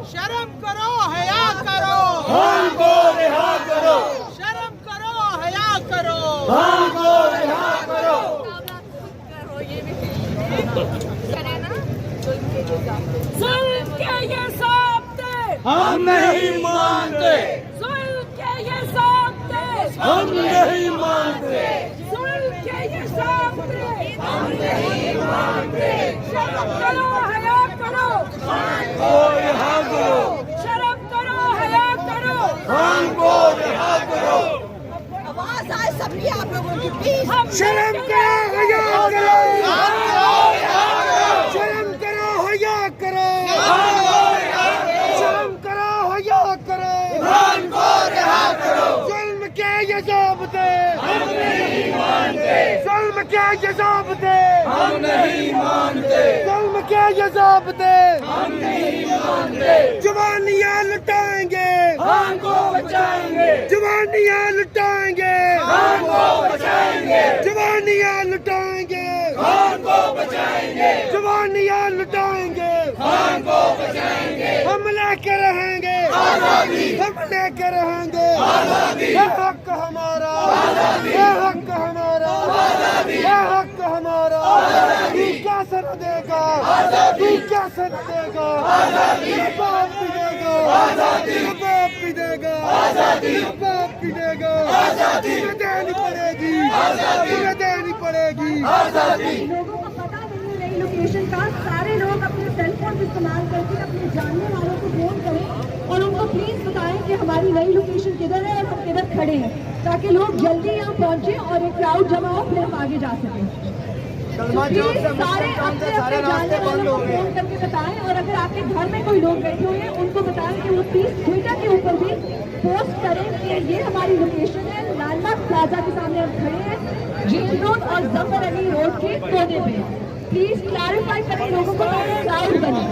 शर्म करो, हया करो, हमको रिहा करो, शर्म करो, हया करो, हमको रिहा करो। जुल्म के ये साबते हम नहीं मानते, जुल्म के ये साबते हम नहीं मानते, जुल्म के ये साबते हम नहीं मानते। शर्म करो, हया करो, हमको रिहा करो, शर्म करो, हया करो। हमको रिहा करो। आवाज आए सबकी आप लोगों की प्लीज। शर्म करो, हया करो, शर्म करो, हया करो, शर्म करो, हया करो, हमको रिहा करो। जुल्म के ये ज़ाब्ते हम नहीं मानते, जुल्म के ये ज़ाब्ते हम नहीं मानते, जुल्म के ये ज़ाब्ते हम नहीं मानते। जवानियाँ लुटाएंगे, हमको बचाएंगे, जवानियाँ लुटाएंगे, हमको बचाएंगे, जवानियाँ लुटाएंगे, हमको बचाएंगे, जवानियाँ लुटाएंगे, हमको बचाएंगे। हम लेके रहेंगे आजादी, हम लेके रहेंगे आजादी। ये हक हमारा आजादी, ये हक हमारा आजादी, ये हक हमारा आजादी। तू क्या सर देगा आजादी, तू क्या सर देगा आजादी, बाप भी देगा आजादी, बाप भी देगा आजादी, बाप भी देगा आजादी। तुम्हें देनी पड़ेगी आजादी, तुम्हें देनी पड़ेगी आजादी। लोगों को पता नहीं है नई लोकेशन का। सारे लोग अपने सेल फोन इस्तेमाल करके अपने जानने वालों को फोन करें और उनको प्लीज बताएं कि हमारी नई लोकेशन किधर है और हम किधर खड़े हैं, ताकि लोग जल्दी यहाँ पहुंचे और एक क्राउड जमा हो, फिर हम आगे जा सकें। तो प्लीज सारे अपने अपने जानने वालों को फोन करके बताएं, और अगर आपके घर में कोई लोग बैठे हुए हैं उनको बताएं कि वो प्लीज ट्विटर के ऊपर भी पोस्ट करें कि ये हमारी लोकेशन है, लालबाग प्लाजा के सामने हम खड़े हैं, जेल रोड और जफर अली रोड के कोने पे। प्लीज क्लैरिफाई करें लोगों को, ताकि क्राउड बने।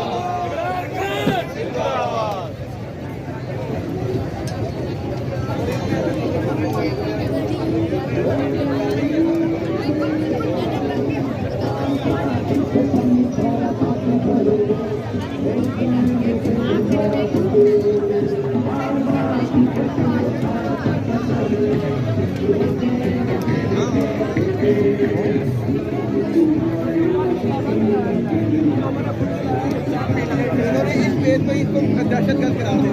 इस पेज पे इसको दहशतगर्द करा दें।